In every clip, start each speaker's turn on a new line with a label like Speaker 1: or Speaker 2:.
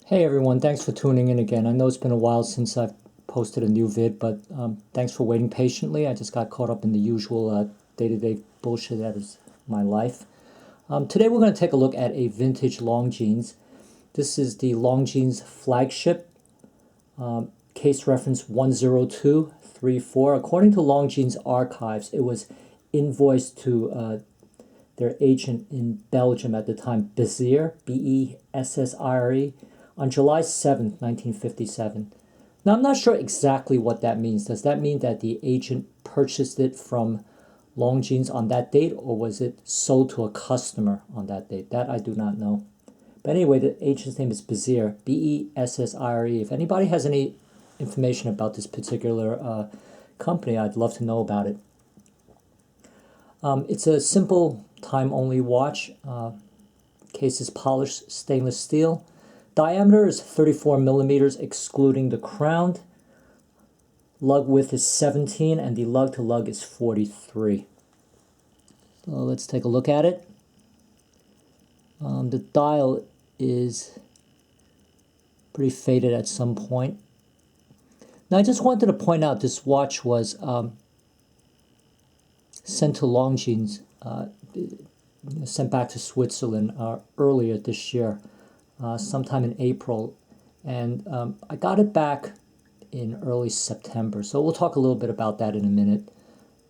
Speaker 1: Hey everyone, thanks for tuning in again. I know it's been a while since I've posted a new vid, but thanks for waiting patiently. I just got caught up in the usual day-to-day bullshit that is my life. Today we're going to take a look at a vintage Longines. This is the Longines Flagship, case reference 10234. According to Longines archives, it was invoiced to their agent in Belgium at the time, Bessiere, Bessire, on July 7th, 1957. Now, I'm not sure exactly what that means. Does that mean that the agent purchased it from Longines on that date, or was it sold to a customer on that date? That I do not know. But anyway, the agent's name is Bessiere, Bessire. If anybody has any information about this particular company, I'd love to know about it. It's a simple time-only watch. Case is polished stainless steel. Diameter is 34 millimeters, excluding the crown. Lug width is 17, and the lug to lug is 43. So let's take a look at it. The dial is pretty faded at some point. Now, I just wanted to point out this watch was sent to Longines, sent back to Switzerland earlier this year. Sometime in April, and I got it back in early September. So we'll talk a little bit about that in a minute.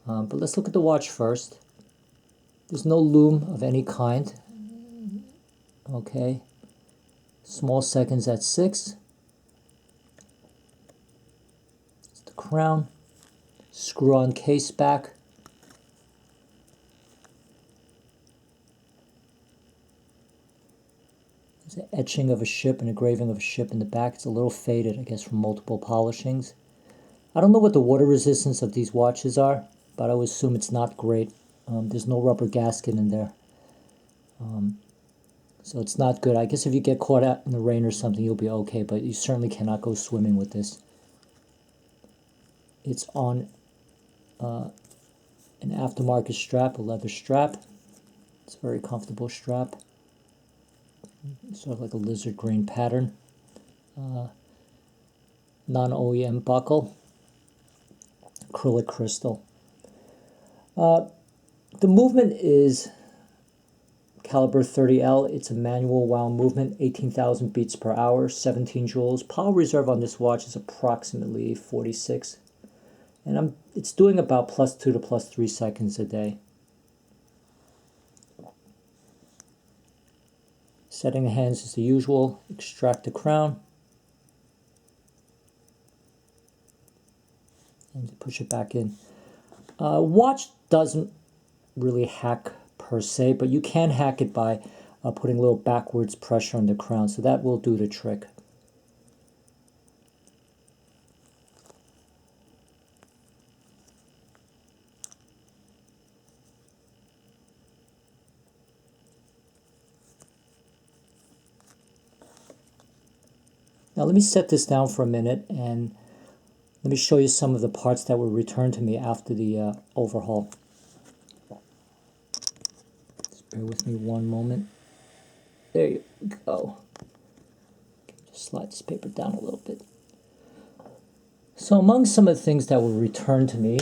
Speaker 1: But let's look at the watch first. There's no lume of any kind. Okay. Small seconds at 6. It's the crown. Screw-on case back. There's an etching of a ship, an engraving of a ship in the back. It's a little faded, I guess, from multiple polishings. I don't know what the water resistance of these watches are, but I would assume it's not great. There's no rubber gasket in there. So it's not good. I guess if you get caught out in the rain or something, you'll be okay, but you certainly cannot go swimming with this. It's on an aftermarket strap, a leather strap. It's a very comfortable strap. Sort of like a lizard green pattern. Non-OEM buckle. Acrylic crystal. The movement is caliber 30L. It's a manual wound movement, 18,000 beats per hour, 17 joules. Power reserve on this watch is approximately 46. And it's doing about +2 to +3 seconds a day. Setting the hands is the usual. Extract the crown. And push it back in. Watch doesn't really hack per se, but you can hack it by putting a little backwards pressure on the crown, so that will do the trick. Now let me set this down for a minute and let me show you some of the parts that were returned to me after the overhaul. Just bear with me one moment. There you go. Just slide this paper down a little bit. So among some of the things that were returned to me,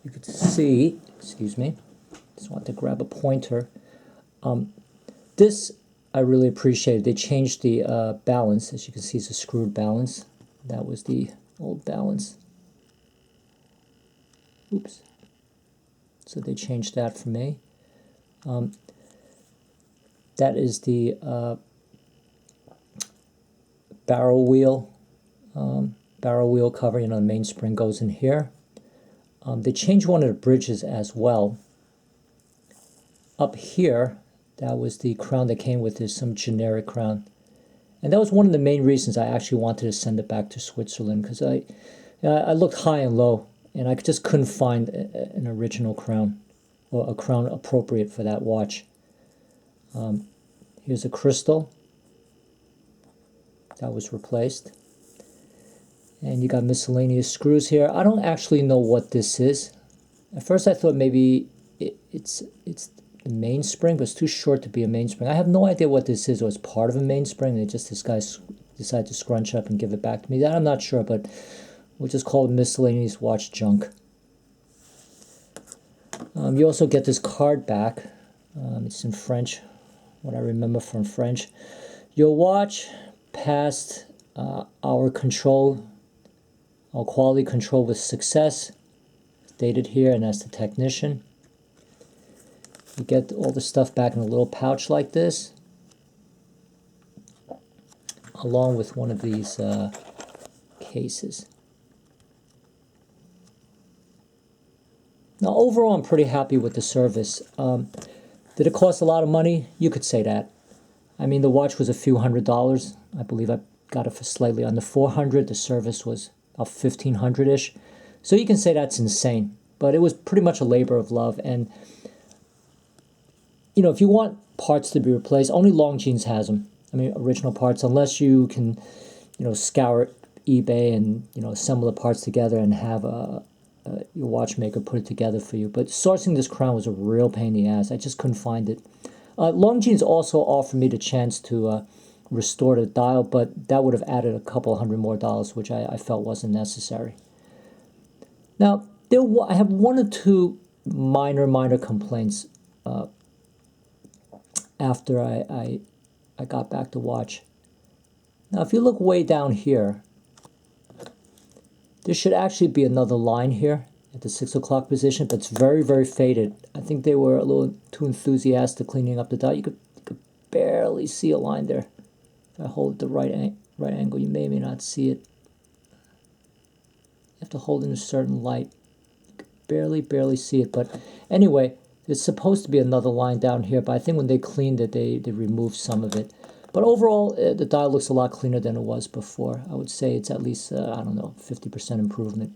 Speaker 1: you could see, excuse me, just want to grab a pointer. This I really appreciated. They changed the balance. As you can see, it's a screwed balance. That was the old balance. Oops. So they changed that for me. That is the barrel wheel cover. You know, the mainspring goes in here. They changed one of the bridges as well. Up here, that was the crown that came with this, some generic crown. And that was one of the main reasons I actually wanted to send it back to Switzerland, because I looked high and low, and I just couldn't find an original crown, or a crown appropriate for that watch. Here's a crystal that was replaced. And you got miscellaneous screws here. I don't actually know what this is. At first I thought maybe it's mainspring, but it's too short to be a mainspring. I have no idea what this is, or it's part of a mainspring. This guy decided to scrunch up and give it back to me. That I'm not sure, but we'll just call it miscellaneous watch junk. You also get this card back. It's in French, what I remember from French. Your watch passed our control, our quality control with success. Stated here, and that's the technician. You get all the stuff back in a little pouch like this, along with one of these cases. Now, overall, I'm pretty happy with the service. Did it cost a lot of money? You could say that. I mean, the watch was a few $100s. I believe I got it for slightly under $400. The service was about $1,500-ish. So you can say that's insane. But it was pretty much a labor of love. And, you know, if you want parts to be replaced, only Longines has them. I mean, original parts, unless you can, you know, scour eBay and, you know, assemble the parts together and have your watchmaker put it together for you. But sourcing this crown was a real pain in the ass. I just couldn't find it. Longines also offered me the chance to restore the dial, but that would have added a couple $100 more, which I felt wasn't necessary. Now, I have one or two minor complaints after I got back to watch. Now, if you look way down here, there should actually be another line here at the 6 o'clock position, but it's very faded. I think they were a little too enthusiastic cleaning up the dial. You could barely see a line there. If I hold it the right angle, you may or may not see it. You have to hold in a certain light. You could barely see it. But anyway, there's supposed to be another line down here, but I think when they cleaned it, they removed some of it. But overall, the dial looks a lot cleaner than it was before. I would say it's at least, I don't know, 50% improvement.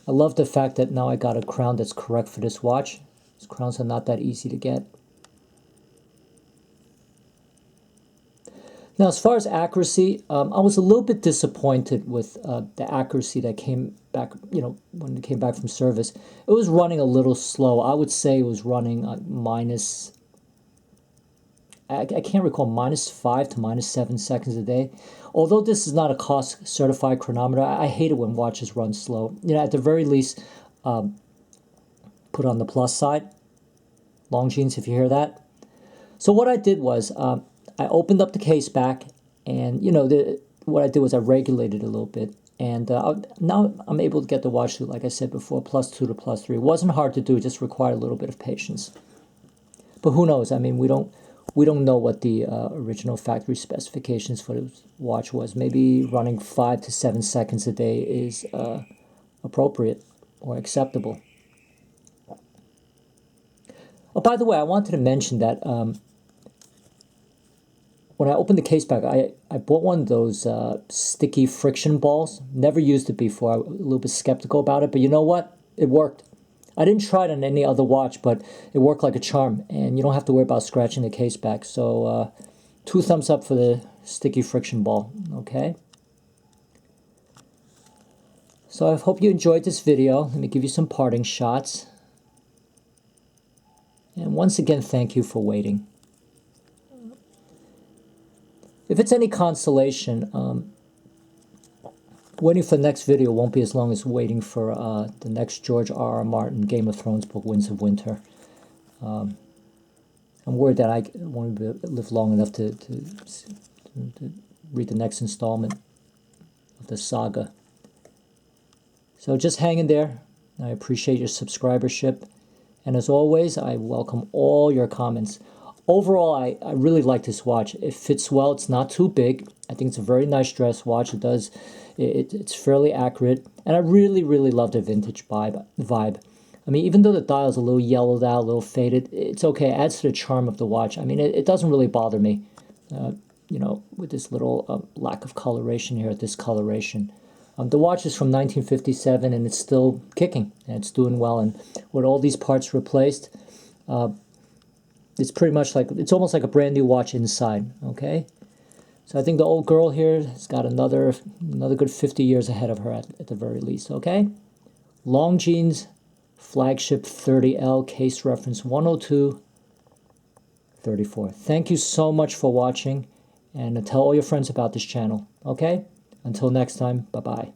Speaker 1: I love the fact that now I got a crown that's correct for this watch. These crowns are not that easy to get. Now, as far as accuracy, I was a little bit disappointed with the accuracy that came back, you know, when it came back from service. It was running a little slow. I would say it was running minus, I can't recall, -5 to -7 seconds a day. Although this is not a cost certified chronometer, I hate it when watches run slow. You know, at the very least, put on the plus side. Longines, if you hear that. So what I did was, I opened up the case back, and, you know, what I did was I regulated it a little bit. And now I'm able to get the watch to, like I said before, +2 to +3. It wasn't hard to do, it just required a little bit of patience. But who knows? I mean, we don't know what the original factory specifications for the watch was. Maybe running 5 to 7 seconds a day is appropriate or acceptable. Oh, by the way, I wanted to mention that when I opened the case back, I bought one of those sticky friction balls. Never used it before. I was a little bit skeptical about it, but you know what? It worked. I didn't try it on any other watch, but it worked like a charm, and you don't have to worry about scratching the case back. So 2 thumbs up for the sticky friction ball, okay? So I hope you enjoyed this video. Let me give you some parting shots. And once again, thank you for waiting. If it's any consolation, waiting for the next video won't be as long as waiting for the next George R.R. Martin Game of Thrones book, Winds of Winter. I'm worried that I won't live long enough to read the next installment of the saga. So just hang in there. I appreciate your subscribership. And as always, I welcome all your comments. Overall, I really like this watch. It fits well. It's not too big. I think it's a very nice dress watch. It's fairly accurate. And I really love the vintage vibe. I mean, even though the dial's a little yellowed out, a little faded, it's okay. It adds to the charm of the watch. I mean, it doesn't really bother me, you know, with this little lack of coloration here, discoloration. The watch is from 1957, and it's still kicking, and it's doing well. And with all these parts replaced, it's pretty much like, it's almost like a brand new watch inside, okay? So I think the old girl here has got another good 50 years ahead of her at the very least, okay? Longines Flagship 30L, case reference 10234. Thank you so much for watching, and tell all your friends about this channel. Okay? Until next time, bye-bye.